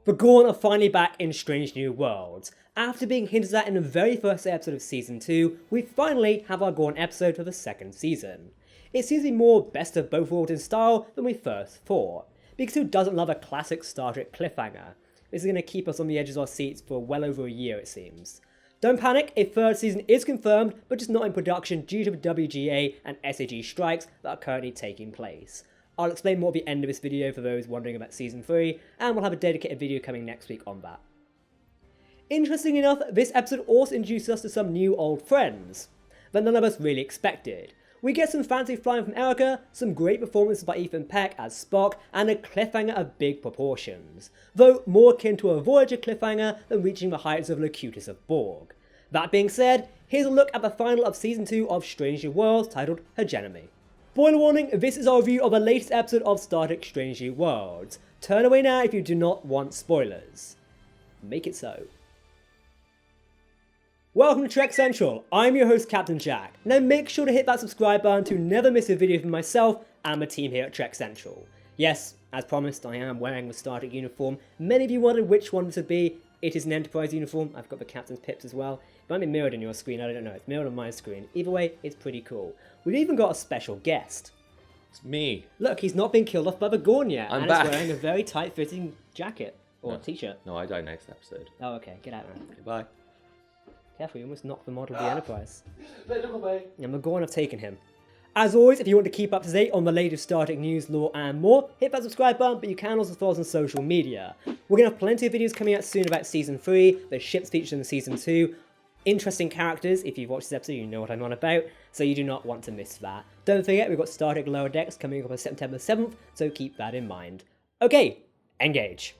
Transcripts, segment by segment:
The Gorn are finally back in Strange New Worlds. After being hinted at in the very first episode of Season 2, we finally have our Gorn episode for the second season. It seems to be more best of both worlds in style than we first thought, because who doesn't love a classic Star Trek cliffhanger? This is going to keep us on the edge of our seats for well over a year it seems. Don't panic, a third season is confirmed, but just not in production due to the WGA and SAG strikes that are currently taking place. I'll explain more at the end of this video for those wondering about Season 3, and we'll have a dedicated video coming next week on that. Interestingly enough, this episode also introduces us to some new old friends that none of us really expected. We get some fancy flying from Erica, some great performances by Ethan Peck as Spock, and a cliffhanger of big proportions, though more akin to a Voyager cliffhanger than reaching the heights of Locutus of Borg. That being said, here's a look at the final of Season 2 of Strange New Worlds titled Hegemony. Spoiler warning, this is our review of the latest episode of Star Trek Strange New Worlds. Turn away now if you do not want spoilers. Make it so. Welcome to Trek Central, I'm your host Captain Jack. Now make sure to hit that subscribe button to never miss a video from myself and the team here at Trek Central. Yes, as promised, I am wearing the Star Trek uniform. Many of you wondered which one this would be. It is an Enterprise uniform, I've got the Captain's pips as well. It might be mirrored on your screen, I don't know, it's mirrored on my screen. Either way, it's pretty cool. We've even got a special guest. It's me. Look, he's not been killed off by the Gorn yet, I'm and back. he's wearing a very tight-fitting jacket, or No. t-shirt. No, I die next episode. Oh, okay, get out now. Goodbye. Careful, you almost knocked the model of the Enterprise. Let him away. And the Gorn have taken him. As always, if you want to keep up to date on the latest Star Trek news, lore, and more, hit that subscribe button, but you can also follow us on social media. We're going to have plenty of videos coming out soon about Season 3, the ships featured in Season 2, interesting characters. If you've watched this episode, you know what I'm on about, so you do not want to miss that. Don't forget, we've got Star Trek Lower Decks coming up on September 7th, so keep that in mind. Okay, engage.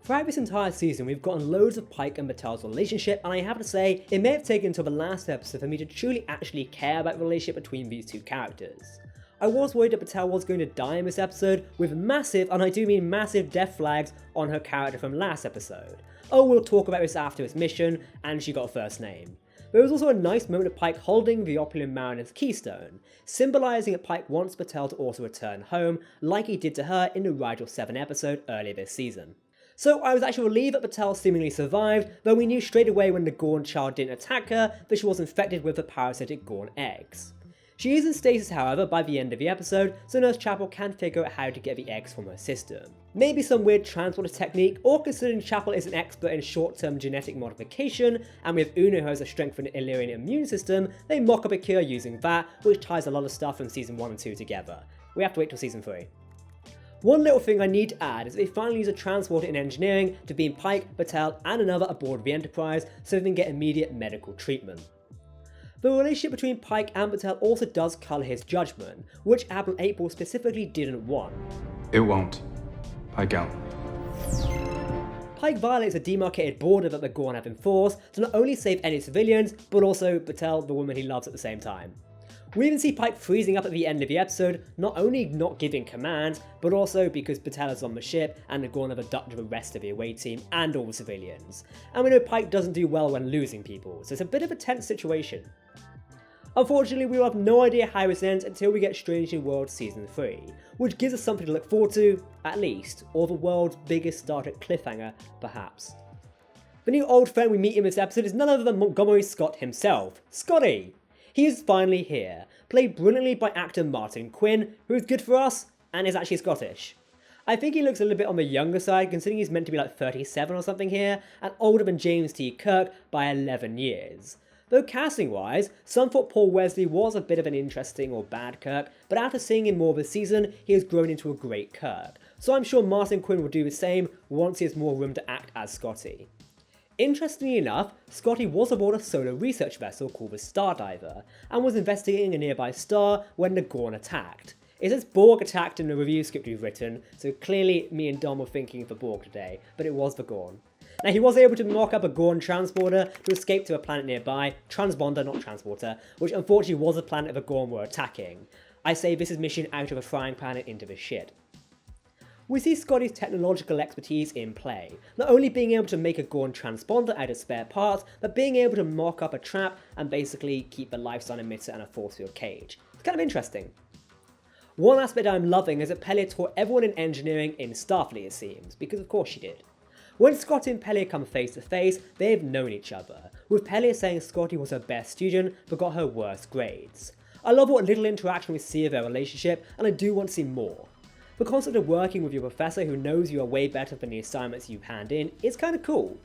Throughout this entire season, we've gotten loads of Pike and Batel's relationship, and I have to say, it may have taken until the last episode for me to truly actually care about the relationship between these two characters. I was worried that Batel was going to die in this episode, with massive, and I do mean massive, death flags on her character from last episode. Oh, we'll talk about this after this mission, and she got a first name. There was also a nice moment of Pike holding the Opulent Mariner's keystone, symbolising that Pike wants Batel to also return home, like he did to her in the Rigel 7 episode earlier this season. So I was actually relieved that Batel seemingly survived, though we knew straight away when the Gorn child didn't attack her that she was infected with the parasitic Gorn eggs. She is in stasis however by the end of the episode, so Nurse Chapel can figure out how to get the eggs from her system. Maybe some weird transporter technique, or considering Chapel is an expert in short-term genetic modification, and with Uno who has a strengthened Illyrian immune system, they mock up a cure using that, which ties a lot of stuff from Season 1 and 2 together. We have to wait till Season 3. One little thing I need to add is that they finally use a transporter in engineering to beam Pike, Batel, and another aboard the Enterprise so they can get immediate medical treatment. The relationship between Pike and Batel also does colour his judgment, which Admiral April specifically didn't want. It won't. Pike out. Pike violates a demarcated border that the Gorn have enforced to not only save any civilians, but also Batel, the woman he loves at the same time. We even see Pike freezing up at the end of the episode, not only not giving commands, but also because Batel is on the ship and the Gorn have abducted the rest of the away team and all the civilians. And we know Pike doesn't do well when losing people, so it's a bit of a tense situation. Unfortunately, we will have no idea how this ends until we get Strange New Worlds Season 3, which gives us something to look forward to, at least, or the world's biggest Star Trek cliffhanger, perhaps. The new old friend we meet in this episode is none other than Montgomery Scott himself, Scotty! He is finally here, played brilliantly by actor Martin Quinn, who is good for us, and is actually Scottish. I think he looks a little bit on the younger side, considering he's meant to be like 37 or something here, and older than James T. Kirk by 11 years. Though casting wise, some thought Paul Wesley was a bit of an interesting or bad Kirk, but after seeing him more this season, he has grown into a great Kirk. So I'm sure Martin Quinn will do the same once he has more room to act as Scotty. Interestingly enough, Scotty was aboard a solo research vessel called the Stardiver, and was investigating a nearby star when the Gorn attacked. It says Borg attacked in the review script we've written, so clearly me and Dom were thinking of the Borg today, but it was the Gorn. Now he was able to mock up a Gorn transporter to escape to a planet nearby, transponder not transporter, which unfortunately was a planet the Gorn were attacking. I say this is mission out of a frying pan and into the shit. We see Scotty's technological expertise in play, not only being able to make a Gorn transponder out of spare parts, but being able to mock up a trap and basically keep a lifestyle emitter and a force field cage. It's kind of interesting. One aspect I'm loving is that Pellier taught everyone in engineering in Starfleet it seems, because of course she did. When Scotty and Pellier come face to face, they've known each other, with Pellier saying Scotty was her best student but got her worst grades. I love what little interaction we see of their relationship, and I do want to see more. The concept of working with your professor who knows you are way better than the assignments you hand in is kinda cool.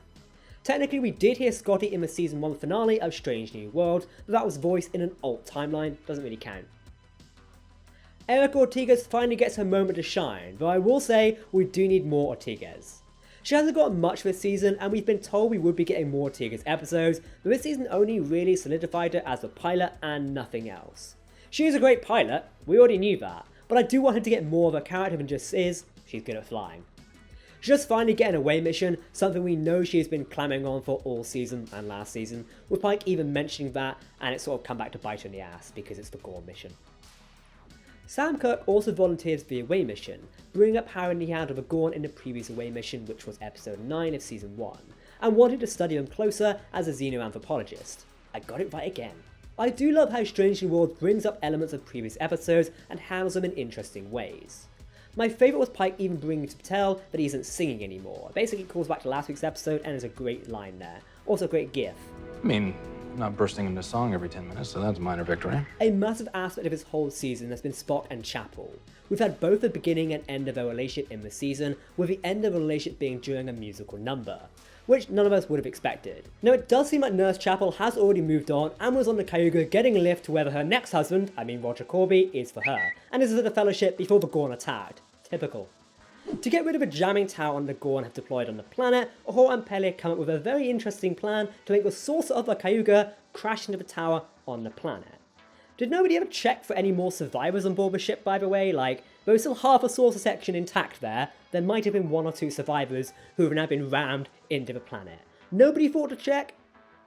Technically, we did hear Scotty in the season 1 finale of Strange New Worlds, but that was voiced in an alt timeline, doesn't really count. Erica Ortigas finally gets her moment to shine, though I will say we do need more Ortigas. She hasn't gotten much this season, and we've been told we would be getting more Ortigas episodes, but this season only really solidified her as the pilot and nothing else. She is a great pilot, we already knew that, but I do want her to get more of a character than just is, she's good at flying. She's just finally getting a away mission, something we know she has been clamoring on for all season and last season, with Pike even mentioning that, and it's sort of come back to bite her in the ass because it's the Gorn mission. Sam Kirk also volunteers for the away mission, bringing up how he handled the Gorn in the previous away mission, which was episode 9 of season 1, and wanted to study them closer as a xenoanthropologist. I got it right again. I do love how Strange New Worlds brings up elements of previous episodes and handles them in interesting ways. My favourite was Pike even bringing to Batel that he isn't singing anymore. It basically calls back to last week's episode and is a great line there. Also a great gif. I mean, not bursting into song every 10 minutes, so that's a minor victory. A massive aspect of this whole season has been Spock and Chapel. We've had both the beginning and end of their relationship in the season, with the end of the relationship being during a musical number, which none of us would have expected. Now it does seem like Nurse Chapel has already moved on and was on the Cayuga getting a lift to whether her next husband, Roger Corby, is for her, and this is at the Fellowship before the Gorn attacked. Typical. To get rid of a jamming tower the Gorn have deployed on the planet, Uhura and Pellier come up with a very interesting plan to make the saucer of the Cayuga crash into the tower on the planet. Did nobody ever check for any more survivors on board the ship, by the way? Like, there was still half a saucer section intact there might have been 1 or 2 survivors who have now been rammed into the planet. Nobody thought to check?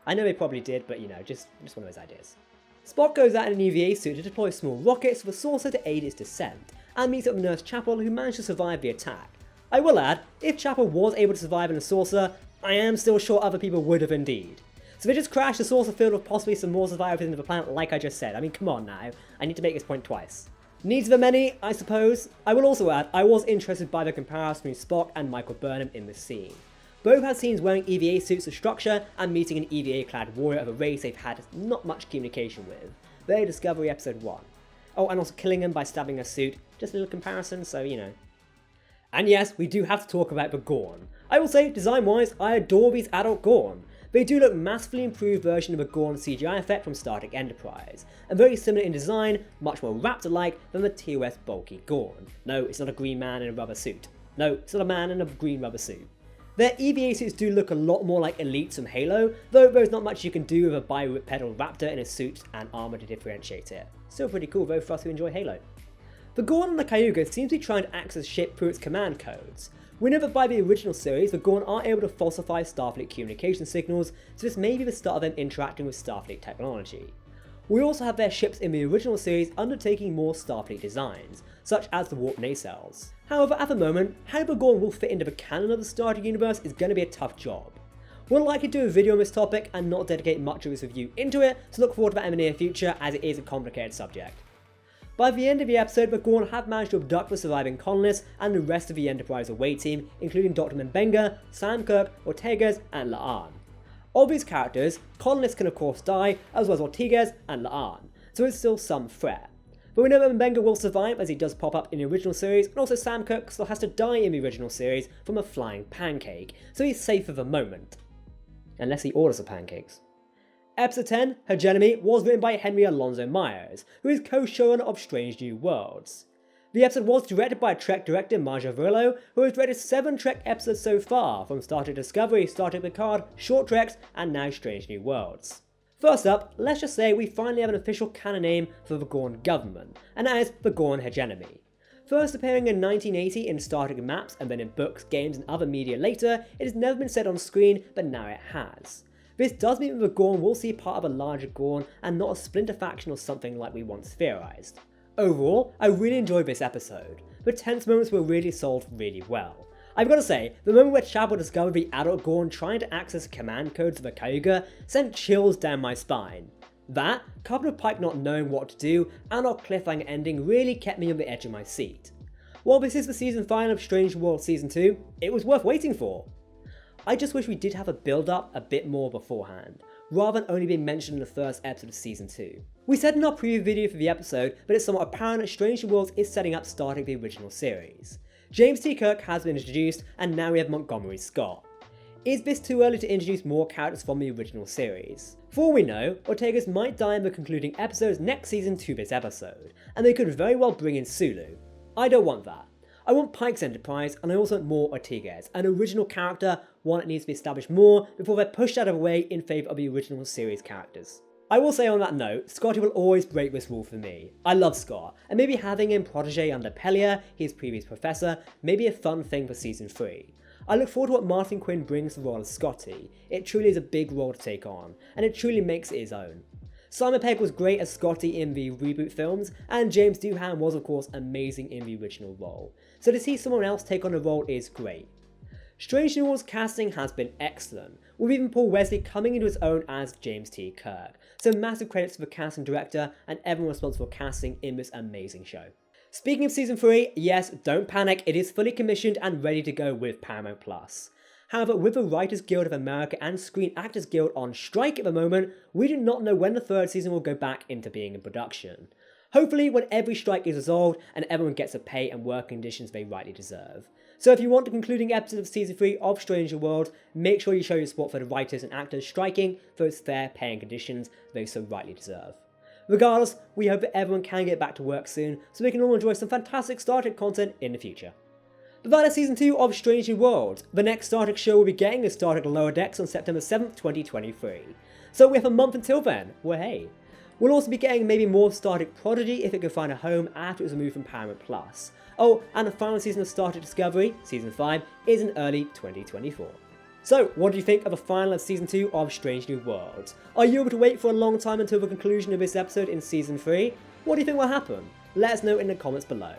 I know they probably did, but you know, just one of those ideas. Spock goes out in an EVA suit to deploy small rockets for the saucer to aid its descent, and meets up with Nurse Chapel, who managed to survive the attack. I will add, if Chapel was able to survive in a saucer, I am still sure other people would have indeed. So they just crashed the saucer filled with possibly some more survivors into the planet like I just said. I mean, come on now, I need to make this point twice. Needs of the many, I suppose. I will also add, I was interested by the comparison between Spock and Michael Burnham in this scene. Both had scenes wearing EVA suits of structure and meeting an EVA-clad warrior of a race they've had not much communication with. Very Discovery episode 1. Oh, and also killing him by stabbing a suit. Just a little comparison, so you know. And yes, we do have to talk about the Gorn. I will say, design-wise, I adore these adult Gorn. They do look massively improved version of a Gorn CGI effect from Star Trek Enterprise, and very similar in design, much more Raptor-like than the TOS bulky Gorn. No, it's not a green man in a rubber suit. No, it's not a man in a green rubber suit. Their EVA suits do look a lot more like Elites from Halo, though there's not much you can do with a bipedal Raptor in a suit and armour to differentiate it. Still pretty cool though for us who enjoy Halo. The Gorn on the Cayuga seems to be trying to access ship through its command codes. We know that by the original series, the Gorn are able to falsify Starfleet communication signals, so this may be the start of them interacting with Starfleet technology. We also have their ships in the original series undertaking more Starfleet designs, such as the warp nacelles. However, at the moment, how the Gorn will fit into the canon of the Star Trek universe is going to be a tough job. We'll likely do a video on this topic and not dedicate much of this review into it, so look forward to that in the near future as it is a complicated subject. By the end of the episode, the Gorn have managed to abduct the surviving colonists and the rest of the Enterprise away team, including Dr. Mbenga, Sam Kirk, Ortegas, and La'an. Of these characters, colonists can of course die, as well as Ortegas and La'an, so it's still some threat. But we know that Mbenga will survive as he does pop up in the original series, and also Sam Kirk still has to die in the original series from a flying pancake, so he's safe for the moment. Unless he orders the pancakes. Episode 10, Hegemony, was written by Henry Alonso Myers, who is co-showrunner of Strange New Worlds. The episode was directed by Trek director Marja Verlo, who has directed 7 Trek episodes so far, from Star Trek Discovery, Star Trek Picard, Short Treks, and now Strange New Worlds. First up, let's just say we finally have an official canon name for the Gorn government, and that is the Gorn Hegemony. First appearing in 1980 in Star Trek maps and then in books, games, and other media later, it has never been said on screen, but now it has. This does mean that the Gorn will see part of a larger Gorn and not a splinter faction or something like we once theorised. Overall, I really enjoyed this episode. The tense moments were really sold really well. I've got to say, the moment where Chapel discovered the adult Gorn trying to access the command codes of the Cayuga sent chills down my spine. That, coupled with Pike not knowing what to do, and our cliffhanger ending really kept me on the edge of my seat. While this is the season final of Strange World Season 2, it was worth waiting for. I just wish we did have a build up a bit more beforehand, rather than only being mentioned in the first episode of season 2. We said in our preview video for the episode, but it's somewhat apparent that Strange New Worlds is setting up Star Trek the original series. James T. Kirk has been introduced, and now we have Montgomery Scott. Is this too early to introduce more characters from the original series? For all we know, Ortegas might die in the concluding episodes next season to this episode, and they could very well bring in Sulu. I don't want that. I want Pike's Enterprise, and I also want more Ortegas, an original character, one that needs to be established more before they're pushed out of the way in favour of the original series characters. I will say on that note, Scotty will always break this rule for me. I love Scott, and maybe having him protege under Pelia, his previous professor, may be a fun thing for season 3. I look forward to what Martin Quinn brings to the role of Scotty. It truly is a big role to take on, and it truly makes it his own. Simon Pegg was great as Scotty in the reboot films, and James Doohan was of course amazing in the original role, so to see someone else take on the role is great. Strange New Worlds casting has been excellent, with even Paul Wesley coming into his own as James T. Kirk, so massive credits to the casting director and everyone responsible for casting in this amazing show. Speaking of season 3, yes, don't panic, it is fully commissioned and ready to go with Paramount+. However, with the Writers Guild of America and Screen Actors Guild on strike at the moment, we do not know when the third season will go back into being in production. Hopefully when every strike is resolved and everyone gets the pay and work conditions they rightly deserve. So if you want the concluding episode of season 3 of Strange New Worlds, make sure you show your support for the writers and actors striking for those fair pay and conditions they so rightly deserve. Regardless, we hope that everyone can get back to work soon so we can all enjoy some fantastic Star Trek content in the future. But that is season 2 of Strange New Worlds. The next Star Trek show we'll be getting is Star Trek Lower Decks on September 7th, 2023. So we have a month until then, well hey. We'll also be getting maybe more Star Trek Prodigy if it can find a home after it was removed from Paramount+. Oh, and the final season of Star Trek Discovery, season 5, is in early 2024. So, what do you think of the final of season 2 of Strange New Worlds? Are you able to wait for a long time until the conclusion of this episode in season 3? What do you think will happen? Let us know in the comments below.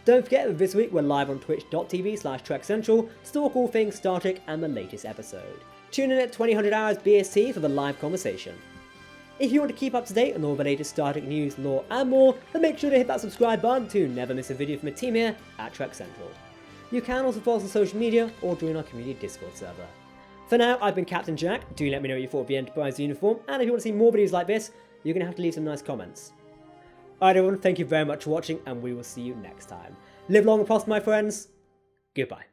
Don't forget that this week we're live on twitch.tv/TrekCentral to talk all things Star Trek and the latest episode. Tune in at 2000 hours BST for the live conversation. If you want to keep up to date on all the latest Star Trek news, lore and more, then make sure to hit that subscribe button to never miss a video from the team here at Trek Central. You can also follow us on social media or join our community Discord server. For now, I've been Captain Jack. Do let me know what you thought of the Enterprise uniform, and if you want to see more videos like this, you're going to have to leave some nice comments. Alright everyone, thank you very much for watching, and we will see you next time. Live long and prosper, my friends. Goodbye.